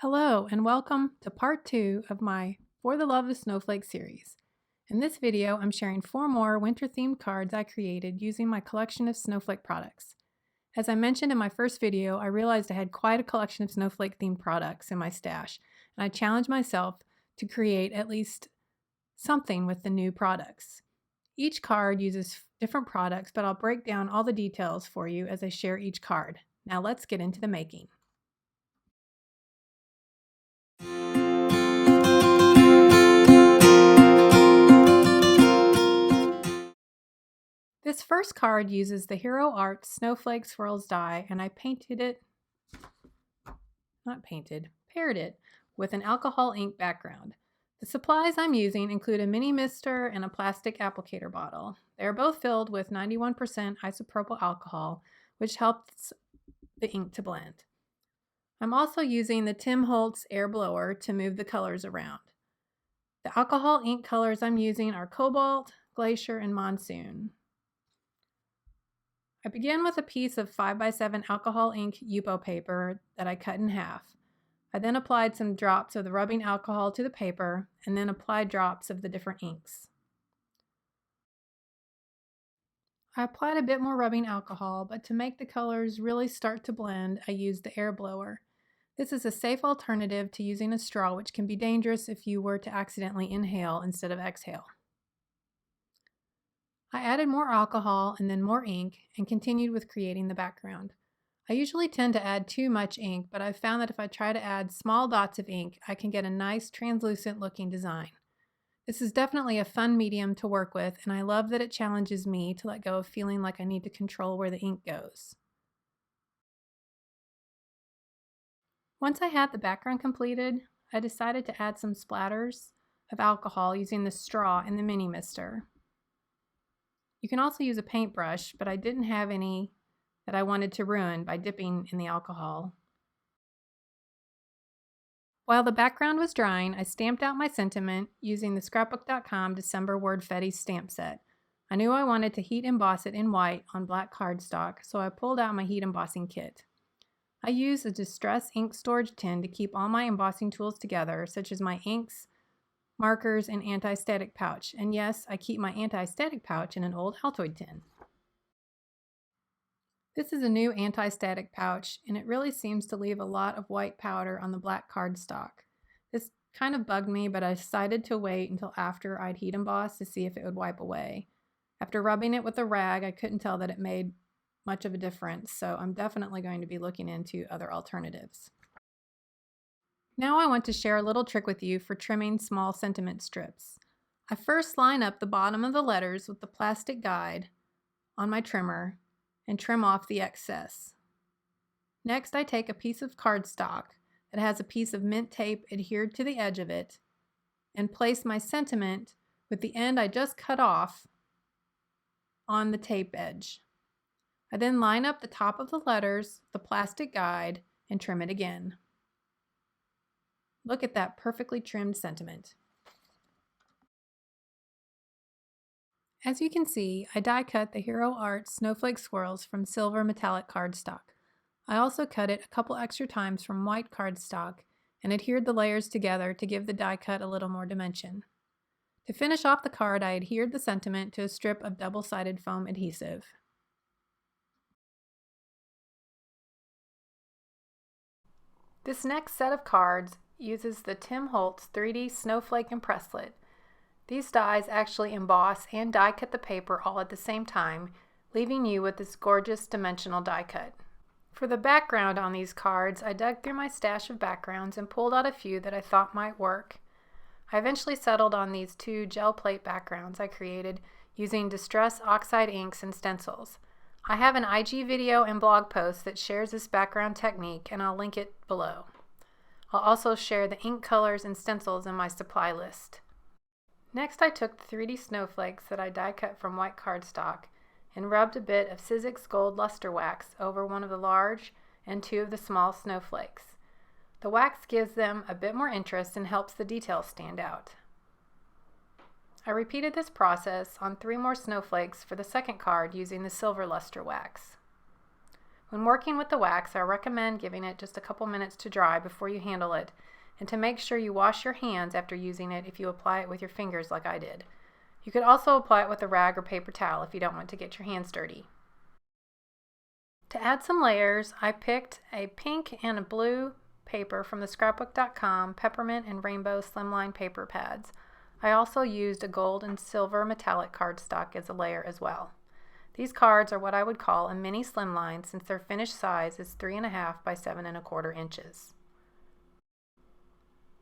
Hello and welcome to part 2 of my For the Love of Snowflake series. In this video, I'm sharing 4 more winter-themed cards I created using my collection of Snowflake products. As I mentioned in my first video, I realized I had quite a collection of Snowflake-themed products in my stash, and I challenged myself to create at least something with the new products. Each card uses different products, but I'll break down all the details for you as I share each card. Now let's get into the making. This first card uses the Hero Art Snowflake Swirls die, and I paired it with an alcohol ink background. The supplies I'm using include a mini mister and a plastic applicator bottle. They are both filled with 91% isopropyl alcohol, which helps the ink to blend. I'm also using the Holtz air blower to move the colors around. The alcohol ink colors I'm using are Cobalt, Glacier, and Monsoon. I began with a piece of 5x7 alcohol ink Yupo paper that I cut in half. I then applied some drops of the rubbing alcohol to the paper and then applied drops of the different inks. I applied a bit more rubbing alcohol, but to make the colors really start to blend, I used the air blower. This is a safe alternative to using a straw, which can be dangerous if you were to accidentally inhale instead of exhale. I added more alcohol and then more ink and continued with creating the background. I usually tend to add too much ink, but I've found that if I try to add small dots of ink, I can get a nice translucent looking design. This is definitely a fun medium to work with, and I love that it challenges me to let go of feeling like I need to control where the ink goes. Once I had the background completed, I decided to add some splatters of alcohol using the straw in the mini mister. You can also use a paintbrush, but I didn't have any that I wanted to ruin by dipping in the alcohol. While the background was drying, I stamped out my sentiment using the scrapbook.com December Wordfetti stamp set. I knew I wanted to heat emboss it in white on black cardstock, so I pulled out my heat embossing kit. I used a distress ink storage tin to keep all my embossing tools together, such as my inks, markers, and anti-static pouch. And yes, I keep my anti-static pouch in an old Altoid tin. This is a new anti-static pouch, and it really seems to leave a lot of white powder on the black cardstock. This kind of bugged me, but I decided to wait until after I'd heat emboss to see if it would wipe away. After rubbing it with a rag, I couldn't tell that it made much of a difference, so I'm definitely going to be looking into other alternatives. Now I want to share a little trick with you for trimming small sentiment strips. I first line up the bottom of the letters with the plastic guide on my trimmer and trim off the excess. Next, I take a piece of cardstock that has a piece of mint tape adhered to the edge of it and place my sentiment with the end I just cut off on the tape edge. I then line up the top of the letters, the plastic guide, and trim it again. Look at that perfectly trimmed sentiment. As you can see, I die cut the Hero Art Snowflake Swirls from silver metallic cardstock. I also cut it a couple extra times from white cardstock and adhered the layers together to give the die cut a little more dimension. To finish off the card, I adhered the sentiment to a strip of double-sided foam adhesive. This next set of cards uses the Holtz 3D Snowflake Impresslet. These dies actually emboss and die cut the paper all at the same time, leaving you with this gorgeous dimensional die cut. For the background on these cards, I dug through my stash of backgrounds and pulled out a few that I thought might work. I eventually settled on these 2 gel plate backgrounds I created using Distress Oxide inks and stencils. I have an IG video and blog post that shares this background technique, and I'll link it below. I'll also share the ink colors and stencils in my supply list. Next, I took the 3D snowflakes that I die cut from white cardstock and rubbed a bit of Sizzix Gold Luster Wax over one of the large and 2 of the small snowflakes. The wax gives them a bit more interest and helps the details stand out. I repeated this process on 3 more snowflakes for the second card using the silver luster wax. When working with the wax, I recommend giving it just a couple minutes to dry before you handle it, and to make sure you wash your hands after using it if you apply it with your fingers like I did. You could also apply it with a rag or paper towel if you don't want to get your hands dirty. To add some layers, I picked a pink and a blue paper from the scrapbook.com peppermint and rainbow slimline paper pads. I also used a gold and silver metallic cardstock as a layer as well. These cards are what I would call a mini slimline since their finished size is 3.5 by 7.25 inches.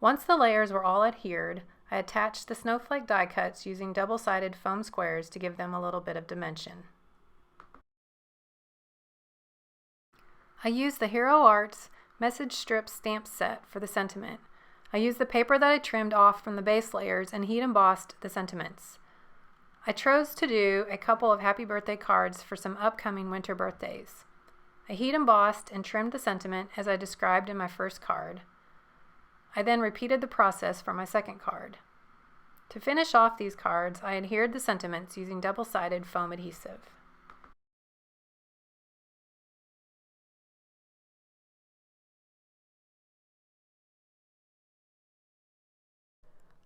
Once the layers were all adhered, I attached the snowflake die cuts using double-sided foam squares to give them a little bit of dimension. I used the Hero Arts message strip stamp set for the sentiment. I used the paper that I trimmed off from the base layers and heat embossed the sentiments. I chose to do a couple of happy birthday cards for some upcoming winter birthdays. I heat embossed and trimmed the sentiment as I described in my first card. I then repeated the process for my second card. To finish off these cards, I adhered the sentiments using double-sided foam adhesive.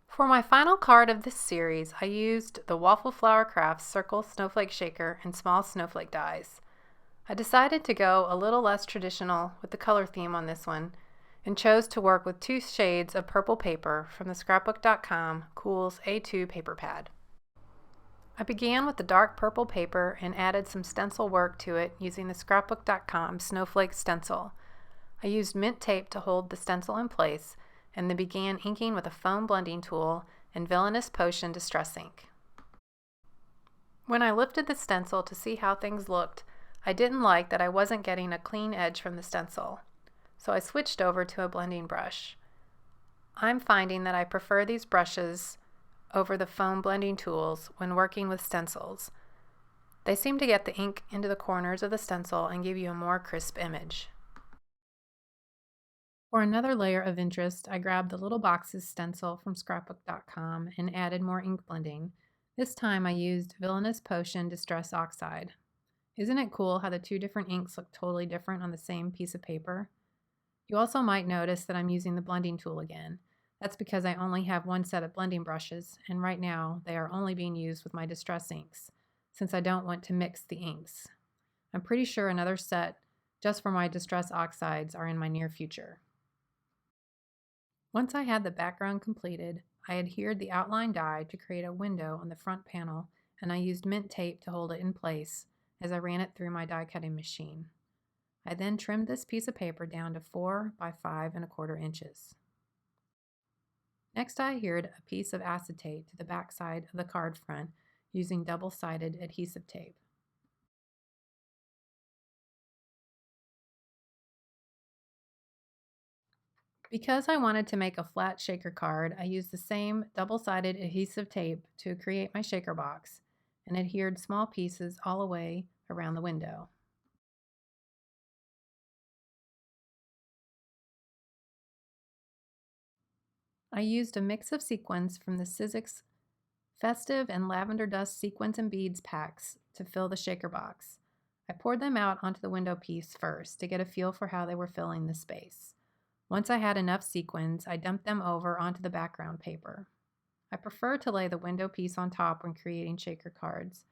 For my final card of this series, I used the Waffle Flower Crafts Circle Snowflake Shaker and small snowflake dies. I decided to go a little less traditional with the color theme on this one and chose to work with 2 shades of purple paper from the scrapbook.com Cools A2 paper pad. I began with the dark purple paper and added some stencil work to it using the scrapbook.com Snowflake stencil. I used mint tape to hold the stencil in place and then began inking with a foam blending tool and Villainous Potion Distress ink. When I lifted the stencil to see how things looked, I didn't like that I wasn't getting a clean edge from the stencil, so I switched over to a blending brush. I'm finding that I prefer these brushes over the foam blending tools when working with stencils. They seem to get the ink into the corners of the stencil and give you a more crisp image. For another layer of interest, I grabbed the Little Boxes stencil from scrapbook.com and added more ink blending. This time I used Villainous Potion Distress Oxide. Isn't it cool how the 2 different inks look totally different on the same piece of paper? You also might notice that I'm using the blending tool again. That's because I only have 1 set of blending brushes, and right now they are only being used with my distress inks, since I don't want to mix the inks. I'm pretty sure another set just for my distress oxides are in my near future. Once I had the background completed, I adhered the outline die to create a window on the front panel, and I used mint tape to hold it in place as I ran it through my die cutting machine. I then trimmed this piece of paper down to 4 by 5.25 inches. Next, I adhered a piece of acetate to the back side of the card front using double-sided adhesive tape. Because I wanted to make a flat shaker card, I used the same double-sided adhesive tape to create my shaker box and adhered small pieces all the way around the window. I used a mix of sequins from the Sizzix Festive and Lavender Dust sequins and beads packs to fill the shaker box. I poured them out onto the window piece first to get a feel for how they were filling the space. Once I had enough sequins, I dumped them over onto the background paper. I prefer to lay the window piece on top when creating shaker cards.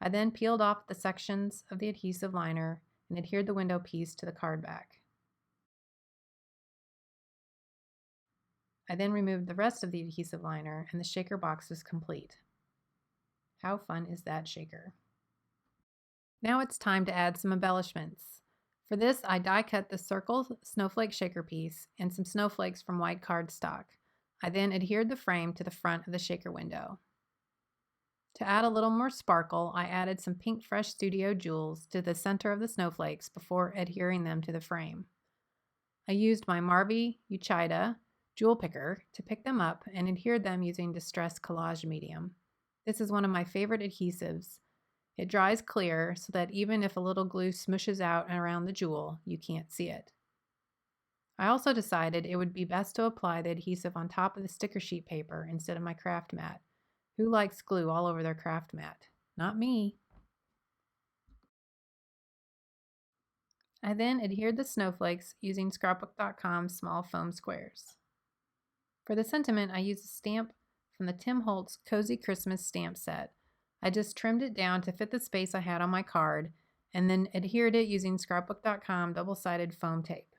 I then peeled off the sections of the adhesive liner and adhered the window piece to the card back. I then removed the rest of the adhesive liner and the shaker box was complete. How fun is that shaker? Now it's time to add some embellishments. For this, I die cut the circle snowflake shaker piece and some snowflakes from white cardstock. I then adhered the frame to the front of the shaker window. To add a little more sparkle, I added some Pink Fresh Studio jewels to the center of the snowflakes before adhering them to the frame. I used my Marvy Uchida jewel picker to pick them up and adhered them using Distress Collage Medium. This is one of my favorite adhesives. It dries clear so that even if a little glue smooshes out and around the jewel, you can't see it. I also decided it would be best to apply the adhesive on top of the sticker sheet paper instead of my craft mat. Who likes glue all over their craft mat? Not me. I then adhered the snowflakes using scrapbook.com small foam squares. For the sentiment, I used a stamp from the Tim Holtz Cozy Christmas stamp set. I just trimmed it down to fit the space I had on my card and then adhered it using scrapbook.com double-sided foam tape.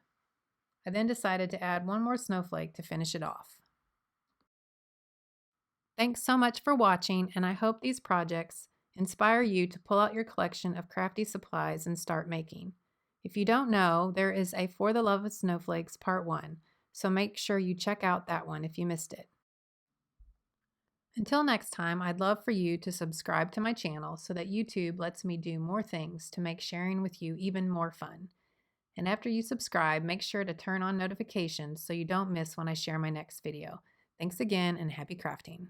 I then decided to add one more snowflake to finish it off. Thanks so much for watching, and I hope these projects inspire you to pull out your collection of crafty supplies and start making. If you don't know, there is a For the Love of Snowflakes Part 1, so make sure you check out that one if you missed it. Until next time, I'd love for you to subscribe to my channel so that YouTube lets me do more things to make sharing with you even more fun. And after you subscribe, make sure to turn on notifications so you don't miss when I share my next video. Thanks again and happy crafting!